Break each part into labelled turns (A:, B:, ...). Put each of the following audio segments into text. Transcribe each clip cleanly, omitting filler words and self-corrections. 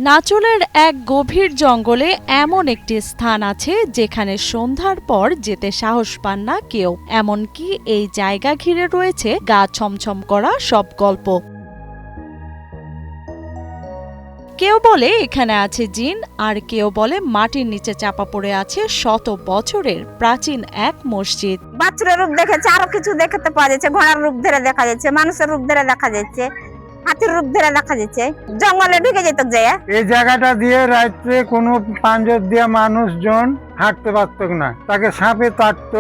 A: নাচলের এক গভীর জঙ্গলে এমন একটি স্থান আছে যেখানে সন্ধ্যার পর যেতে সাহস পান না কেউ। এমনকি এই জায়গা ঘিরে রয়েছে গা ছমছম করা সব গল্প। কেউ বলে এখানে আছে জিন, আর কেউ বলে মাটির নিচে চাপা পড়ে আছে শত বছরের প্রাচীন এক মসজিদ।
B: বাছুরের রূপ দেখেছে, আরো কিছু দেখতে পাওয়া যাচ্ছে, ঘোড়ার রূপ ধরে দেখা যাচ্ছে, মানুষের রূপ ধরে দেখা যাচ্ছে, হাতির রূপ ধরে দেখা যাচ্ছে। জঙ্গলে ঢুকে যেত যায়।
C: এই জায়গাটা দিয়ে রাত্রে কোনো পাঞ্জর দিয়া মানুষজন হাঁটতে পারত না, তাকে সাপে তাড়ত,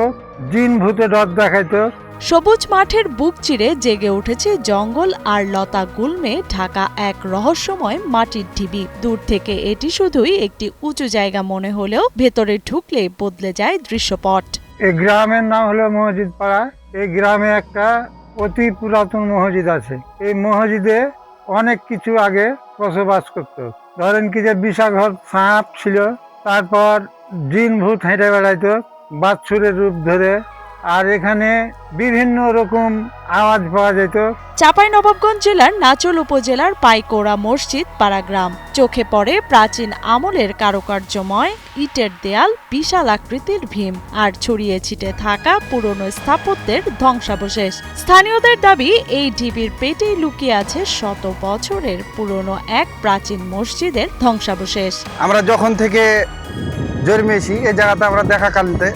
C: জিন ভূতে ডর দেখাইতো।
A: সবুজ মাঠের বুক চিরে জেগে উঠেছে জঙ্গল আর লতা গুল্মে ঢাকা এক রহস্যময় মাটির ঢিবি। দূর থেকে এটি শুধুই একটি উঁচু জায়গা মনে হলেও ভেতরে ঢুকলে বদলে যায় দৃশ্যপট।
C: এই গ্রামের নাম হলো মসজিদ পাড়া। এই গ্রামে একটা অতি পুরাতন মসজিদ আছে। এই মসজিদে অনেক কিছু আগে বসবাস করত। ধরেন কি যে বিষাঘর সাপ ছিল, তারপর জিন ভূত হেঁটে বেড়াইতো বাছুরের রূপ ধরে, আর এখানে বিভিন্ন রকম আওয়াজ পাওয়া যেত।
A: চাঁপাইনবাবগঞ্জ জেলার নাচল উপজেলার পাইকোড়া মসজিদ পাড়া গ্রাম। চোখে পড়ে প্রাচীন আমলের কারুকার্যময় ইটের দেয়াল, বিশাল আকৃতির ভীম, আর ছড়িয়ে ছিটে থাকা পুরনো স্থাপত্যের ধ্বংসাবশেষ। স্থানীয়দের দাবি এই ঢিবির পেটেই লুকিয়ে আছে শত বছরের পুরনো এক প্রাচীন মসজিদের ধ্বংসাবশেষ।
D: আমরা যখন থেকে জন্মেছি এই জায়গাতে আমরা দেখা কালিতে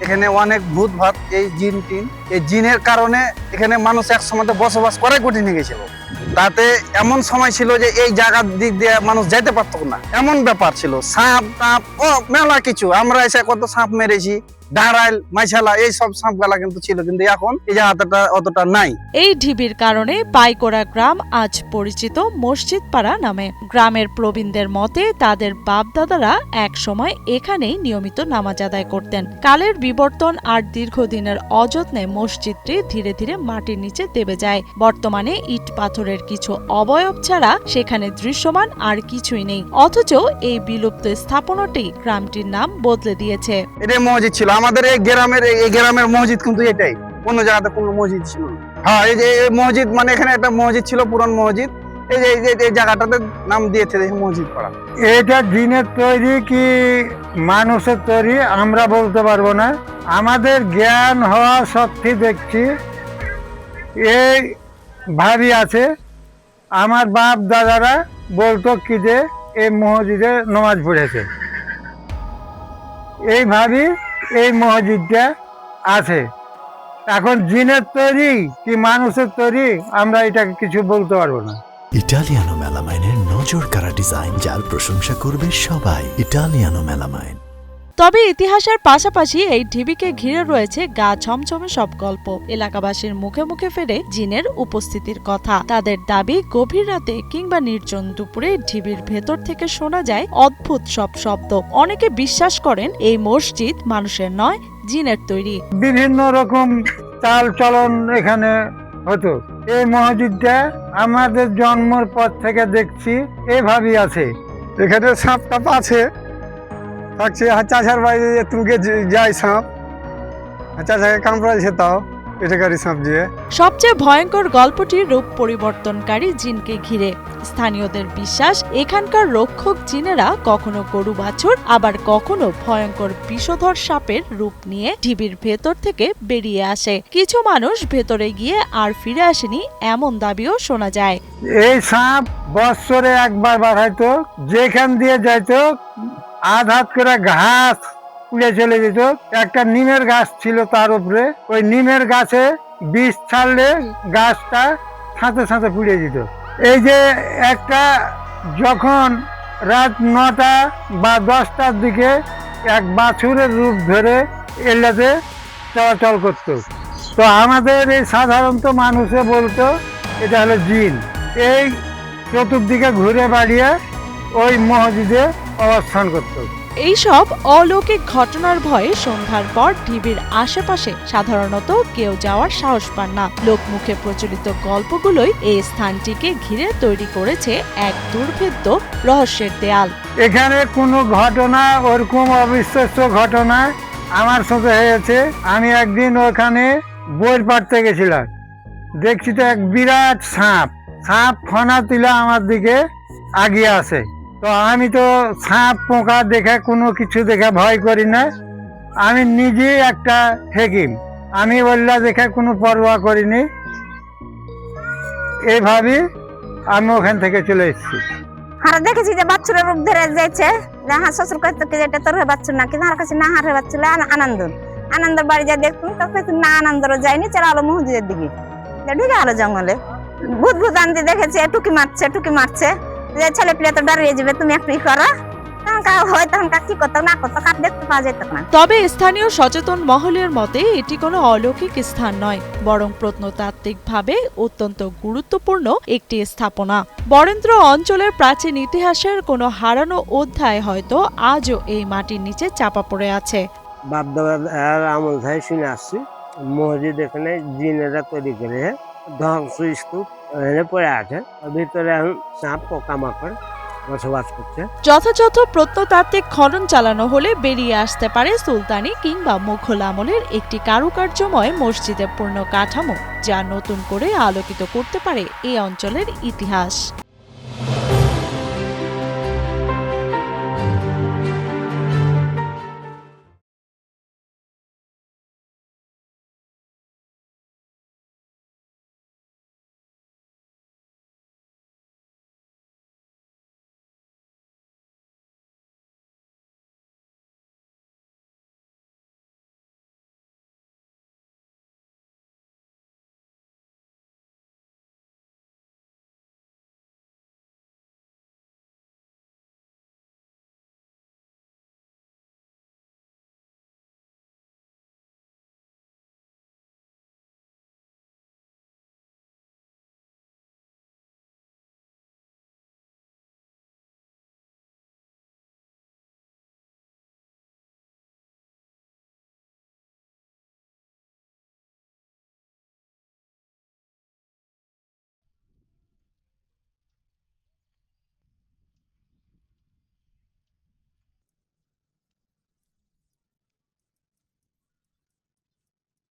D: এখানে অনেক ভূত ভাত, এই জিন টিন, এই জিনের কারণে এখানে মানুষ এক সময় বসবাস করে কঠিন হয়ে গেছিল। তাতে এমন সময় ছিল যে এই জায়গার দিক দিয়ে মানুষ যেতে পারতো না, এমন ব্যাপার ছিল। সাপ টাপ ও মেলা কিছু, আমরা এসে কত সাপ মেরেছি, ডাঁড়াইল মাইশালা এই সব সাপ গালা কিন্তু ছিল, কিন্তু এখন এই জায়গাটা অতটা নাই।
A: এই ঢিবির কারণে পাইকোড়া গ্রাম আজ পরিচিত মসজিদ পাড়া নামে। গ্রামের প্রবীণদের মতে তাদের বাপদাদারা এক সময় এখানেই নিয়মিত নামাজ আদায় করতেন। কালের বিবর্তন আর দীর্ঘদিনের অযত্নে মসজিদটি ধীরে ধীরে মাটির নিচে দেবে যায়। বর্তমানে ইট পাথরের কিছু অবয়ব ছাড়া সেখানে দৃশ্যমান আর কিছুই নেই। অথচ এই বিলুপ্ত স্থাপনাটি গ্রামটির নাম বদলে দিয়েছে।
D: এটাই মসজিদ ছিল আমাদের এই গ্রামের মসজিদ, কিন্তু এটাই, অন্য জায়গাতে কোনো মসজিদ ছিল না। হ্যাঁ, এই যে মসজিদ মানে এখানে একটা মসজিদ ছিল, পুরান মসজিদ। এই জায়গাটাতে নাম দিয়েছে মসজিদ পাড়া।
C: এটা জিনের তৈরি কি মানুষের তৈরি আমরা বলতে পারবো না। আমাদের জ্ঞান হওয়া সত্ত্বেও দেখছি এই ভাবি আছে। আমার বাপ দাদারা বলতো কি যে এই মসজিদে নামাজ পড়েছে। এই ভাবি এই মসজিদটা আছে। এখন জিনের তৈরি কি মানুষের তৈরি আমরা এটাকে কিছু বলতে পারবো না।
E: ইটালিয়ানো মেলামাইনের নজর কাড়া ডিজাইন, যার প্রশংসা করবে সবাই। Italiano melamine.
A: তবে ইতিহাসের পাশাপাশি এই ঢিবিকে ঘিরে রয়েছে গা ছমছমে সব গল্প। এলাকাবাসীর মুখে মুখে ফেরে জিনের উপস্থিতির কথা। তাদের দাবি গভীর রাতে কিংবা নির্জন দুপুরে ঢিবির ভেতর থেকে শোনা যায় অদ্ভুত সব শব্দ। অনেকে বিশ্বাস করেন এই মসজিদ মানুষের নয়, জিনের তৈরি।
C: বিভিন্ন রকম চাল চলন এখানে হতো। এই মসজিদটা আমাদের জন্মের পর থেকে দেখছি এভাবেই আছে।
D: এখানে সাপ টাপ আছে, থাকছে চাষার বাইরে তুকে যায় সাপ, চাষাকে কামড়াইছে, তাও পেটেকারি সাপ দিয়ে।
A: সবচেয়ে ভয়ঙ্কর গল্পটি রূপ পরিবর্তনকারী জিনকে ঘিরে। স্থানীয়দের বিশ্বাস এখানকার রক্ষক জিনেরা কখনো গরু বাছুর, আবার কখনো ভয়ঙ্কর বিষধর সাপের রূপ নিয়ে ঢিবির ভেতর থেকে বেরিয়ে আসে। কিছু মানুষ ভেতরে গিয়ে আর ফিরে আসেনি এমন দাবিও শোনা যায়।
C: এই সাপ বৎসরে একবার বাড়াইতো, যেখান দিয়ে যাইতো আধ হাত করে ঘাস পুড়ে চলে যেত। একটা নিমের গাছ ছিল তার উপরে, ওই নিমের গাছে বিষ ছাড়লে গাছটা সাথে সাথে পুড়ে যেত। এই যে একটা যখন রাত 9টা বা 10টার দিকে এক বাছুরের রূপ ধরে এলাকাতে চলাচল করত। তো আমাদের এই সাধারণত মানুষে বলতো এটা হলো জিন। এই চতুর্দিকে ঘুরে বাড়িয়ে ওই মসজিদে অবস্থান করত।
A: এইসব অলৌকিক ঘটনার ভয়ে সন্ধ্যার পর ঢিবির আশেপাশে সাধারণত কেউ যাওয়ার সাহস পান না। লোকমুখে প্রচলিত গল্পগুলোই এই স্থানটিকে ঘিরে তৈরি করেছে এক দুর্ভেদ্য রহস্যের দেয়াল।
C: এখানে কোনো ঘটনা ওরকম অবিশ্বাস্য ঘটনা আমার সাথে হয়েছে। আমি একদিন ওখানে বই পড়তে গেছিলাম, দেখছি তো এক বিরাট সাপ ফনা তুলে আমার দিকে আগিয়ে আসে। তো তো আমি তো সাপ পোকা দেখে কোনো কিছু দেখে ভয় করি না। আমি নিজে একটা হেকিম, আমি বললা দেখে কোনো পরোয়া করিনি। এইভাবে আমি ওখান থেকে চলে এসেছি।
B: আর দেখেছি যে বাচ্চুরের রূপ ধরে যাচ্ছে, হ্যাঁ শ্বশুর কাছে যেটা তোর হয়ে বাচ্চু না, কিন্তু আমার কাছে না হারে বাচ্চু আনন্দ বাড়ি যা দেখতুম, তখন না আনন্দরও যায়নি, চলে আলো মসজিদের দিকে ঢুকে আলো জঙ্গলে ভূত আনতে দেখেছি, টুকি মারছে যে ছেলে পেলে তো দাঁড়িয়ে যাবে, তুমি একটু ই করো, তখন কি করতো না করতো কার দেখতে পাওয়া যেত না।
A: তবে স্থানীয় সচেতন মহলের মতে এটি কোনো অলৌকিক স্থান নয়, বরং প্রত্নতাত্ত্বিকভাবে অত্যন্ত গুরুত্বপূর্ণ একটি স্থাপনা। বরেন্দ্র অঞ্চলের প্রাচীন ইতিহাসের কোনো হারানো অধ্যায় হয়তো আজও এই মাটির নিচে চাপা পড়ে আছে।
F: বাপ দাদার আমল থেকে শুনে আসছি, মসজিদ এখানে জিনেরা তৈরি করে ধ্বংস স্তূপ এখানে পড়ে আছে, ভিতরে এখন সাপ পোকামাকড় বসবাস করছে।
A: যথাযথ প্রত্নতাত্ত্বিক খনন চালানো হলে বেরিয়ে আসতে পারে সুলতানি কিংবা মুঘল আমলের একটি কারুকার্যময় মসজিদের পূর্ণ কাঠামো, যা নতুন করে আলোকিত করতে পারে এই অঞ্চলের ইতিহাস।